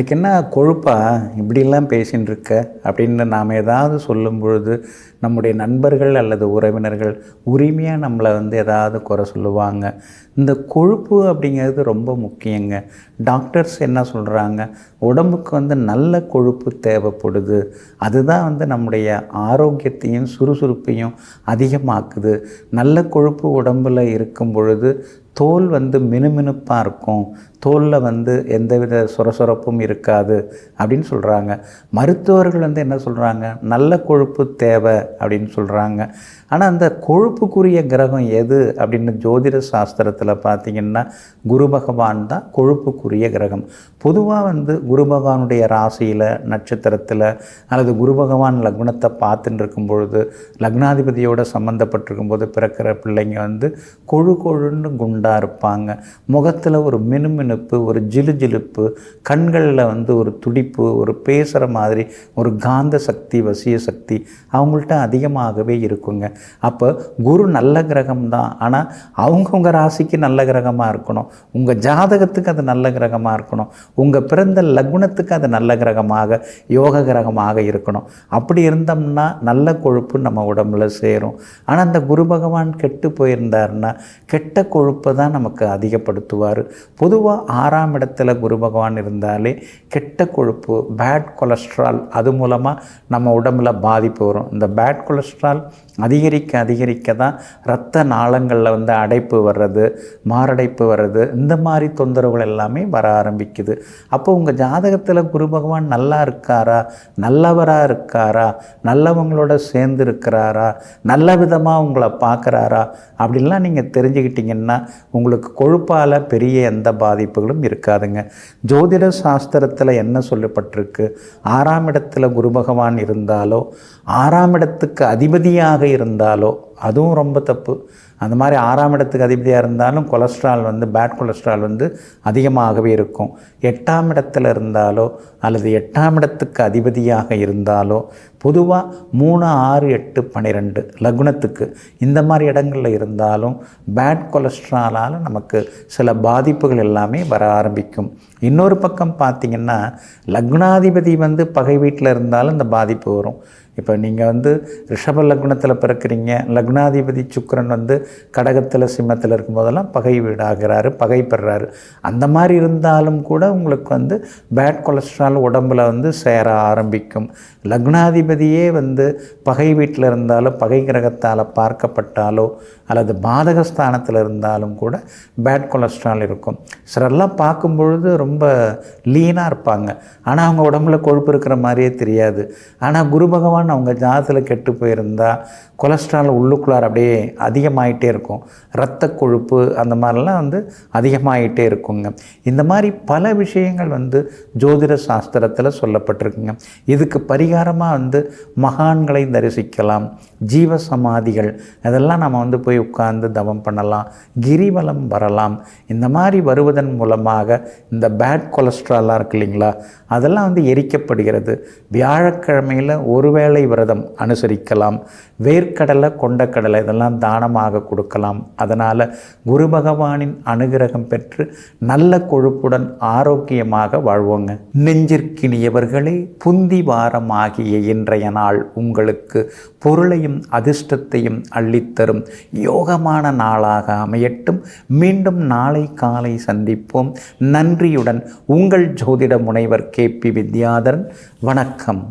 உங்களுக்கு என்ன கொழுப்பா இப்படிலாம் பேசின்னு இருக்க அப்படின்னு நாம் ஏதாவது சொல்லும் பொழுது நம்முடைய நண்பர்கள் அல்லது உறவினர்கள் உரிமையாக நம்மளை ஏதாவது குறை சொல்லுவாங்க. இந்த கொழுப்பு அப்படிங்கிறது ரொம்ப முக்கியங்க. டாக்டர்ஸ் என்ன சொல்கிறாங்க, உடம்புக்கு நல்ல கொழுப்பு தேவைப்படுது. அதுதான் நம்முடைய ஆரோக்கியத்தையும் சுறுசுறுப்பையும் அதிகமாக்குது. நல்ல கொழுப்பு உடம்பில் இருக்கும் பொழுது தோல் மினுமினுப்பாக இருக்கும், தோலில் எந்தவித சுரசுரப்பும் இருக்காது அப்படின்னு சொல்கிறாங்க. மருத்துவர்கள் என்ன சொல்கிறாங்க, நல்ல கொழுப்பு தேவை அப்படின்னு சொல்கிறாங்க. ஆனால் அந்த கொழுப்புக்குரிய கிரகம் எது அப்படின்னு ஜோதிட சாஸ்திரத்தில் பார்த்திங்கன்னா குரு பகவான் தான் கொழுப்புக்குரிய கிரகம். பொதுவாக குரு பகவானுடைய ராசியில் நட்சத்திரத்தில் அல்லது குரு பகவான் லக்னத்தை பார்த்துட்டு இருக்கும் பொழுது லக்னாதிபதியோடு சம்மந்தப்பட்டிருக்கும் போது பிறக்கிற பிள்ளைங்க கொழு கொழுன்னு குண்டாக இருப்பாங்க. முகத்தில் ஒரு மினுமினுப்பு, ஒரு ஜிலுஜிலுப்பு, கண்களில் ஒரு துடிப்பு, ஒரு பேசுகிற மாதிரி ஒரு காந்த சக்தி, வசிய சக்தி அவங்கள்ட்ட அதிகமாகவே இருக்குங்க. அப்போ குரு நல்ல கிரகம் தான், ஆனால் அவங்கவுங்க ராசிக்கு நல்ல கிரகமாக இருக்கணும், உங்கள் ஜாதகத்துக்கு அது நல்ல கிரகமாக இருக்கணும், உங்கள் பிறந்த லக்னத்துக்கு அது நல்ல கிரகமாக யோக கிரகமாக இருக்கணும். அப்படி இருந்தோம்னா நல்ல கொழுப்பு நம்ம உடம்புல சேரும். ஆனால் அந்த குரு பகவான் கெட்டு போயிருந்தாருன்னா கெட்ட கொழுப்பை தான் நமக்கு அதிகப்படுத்துவார். பொதுவாக 6ஆம் இடத்துல குரு பகவான் இருந்தாலே கெட்ட கொழுப்பு, பேட் கொலஸ்ட்ரால், அது மூலமாக நம்ம உடம்புல பாதிப்பு வரும். இந்த பேட் கொலஸ்ட்ரால் அதிகரிக்க தான் இரத்த நாளங்களில் அடைப்பு வர்றது, மாரடைப்பு வர்றது, இந்த மாதிரி தொந்தரவுகள் எல்லாமே வர ஆரம்பிக்குது. அப்போ உங்கள் ஜாதகத்தில் குரு பகவான் நல்லா இருக்காரா, நல்லவராக இருக்காரா, நல்லவங்களோட சேர்ந்து இருக்கிறாரா, நல்ல விதமாக உங்களை பார்க்குறாரா அப்படின்லாம் நீங்கள் தெரிஞ்சுக்கிட்டிங்கன்னா உங்களுக்கு கொழுப்பால் பெரிய எந்த பாதிப்புகளும் இருக்காதுங்க. ஜோதிட சாஸ்திரத்தில் என்ன சொல்லப்பட்டிருக்கு, 6ஆம் இடத்துல குரு பகவான் இருந்தாலோ 6ஆம் இடத்துக்கு அதிபதியாக இருந்தாலோ அதுவும் ரொம்ப தப்பு. அந்த மாதிரி 6ஆம் இடத்துக்கு அதிபதியாக இருந்தாலும் கொலஸ்ட்ரால் பேட் கொலஸ்ட்ரால் அதிகமாகவே இருக்கும். 8ஆம் இடத்துல இருந்தாலோ அல்லது 8ஆம் இடத்துக்கு அதிபதியாக இருந்தாலோ பொதுவாக 3, 6, 8, 12 லக்னத்துக்கு இந்த மாதிரி இடங்களில் இருந்தாலும் பேட் கொலஸ்ட்ராலால் நமக்கு சில பாதிப்புகள் எல்லாமே வர ஆரம்பிக்கும். இன்னொரு பக்கம் பார்த்திங்கன்னா லக்னாதிபதி பகை வீட்டில் இருந்தாலும் இந்த பாதிப்பு வரும். இப்போ நீங்கள் ரிஷப லக்னத்தில் பிறக்கிறீங்க, லக்னாதிபதி சுக்கிரன் கடகத்தில் சிம்மத்தில் இருக்கும்போதெல்லாம் பகை வீடாகிறாரு, பகை பெறாரு. அந்த மாதிரி இருந்தாலும் கூட உங்களுக்கு பேட் கொலஸ்ட்ரால் உடம்பில் சேர ஆரம்பிக்கும். லக்னாதிபதியே பகை வீட்டில் இருந்தாலோ பகை கிரகத்தால் பார்க்கப்பட்டாலோ அல்லது பாதகஸ்தானத்தில் இருந்தாலும் கூட பேட் கொலஸ்ட்ரால் இருக்கும். சிலரெல்லாம் பார்க்கும் பொழுது ரொம்ப லீனாக இருப்பாங்க, ஆனால் அவங்க உடம்புல கொழுப்பு இருக்கிற மாதிரியே தெரியாது. ஆனால் குரு பகவான் அவங்க ஜாதகத்தில் கெட்டு போயிருந்தால் கொலஸ்ட்ரால் உள்ளுக்குள்ளார் அப்படியே அதிகமாகிட்டே இருக்கும். இரத்த கொழுப்பு அந்த மாதிரிலாம் அதிகமாகிட்டே இருக்குங்க. இந்த மாதிரி பல விஷயங்கள் ஜோதிட சாஸ்திரத்தில் சொல்லப்பட்டிருக்குங்க. இதுக்கு பரிகாரமாக மகான்களை தரிசிக்கலாம், ஜீவ சமாதிகள் அதெல்லாம் நம்ம போய் உட்கார்ந்து தவம் பண்ணலாம், கிரிவலம் வரலாம். இந்த மாதிரி வருவதன் மூலமாக இந்த பேட் கொலஸ்ட்ராலாக இருக்கு இல்லைங்களா, அதெல்லாம் எரிக்கப்படுகிறது. வியாழக்கிழமையில் ஒருவேளை விரதம் அனுசரிக்கலாம். வேர்க்கடலை, கொண்டக்கடலை இதெல்லாம் தானமாக கொடுக்கலாம். அதனால் குரு பகவானின் அனுகிரகம் பெற்று நல்ல கொழுப்புடன் ஆரோக்கியமாக வாழ்வோங்க. நெஞ்சிற்கினியவர்களே, புந்தி வாரமாகிய இன்றைய நாள் உங்களுக்கு பொருளையும் அதிர்ஷ்டத்தையும் அள்ளித்தரும் யோகமான நாளாக அமையட்டும். மீண்டும் நாளை காலை சந்திப்போம். நன்றியுடன் உங்கள் ஜோதிட முனைவர் KP வித்யாதரன். வணக்கம்.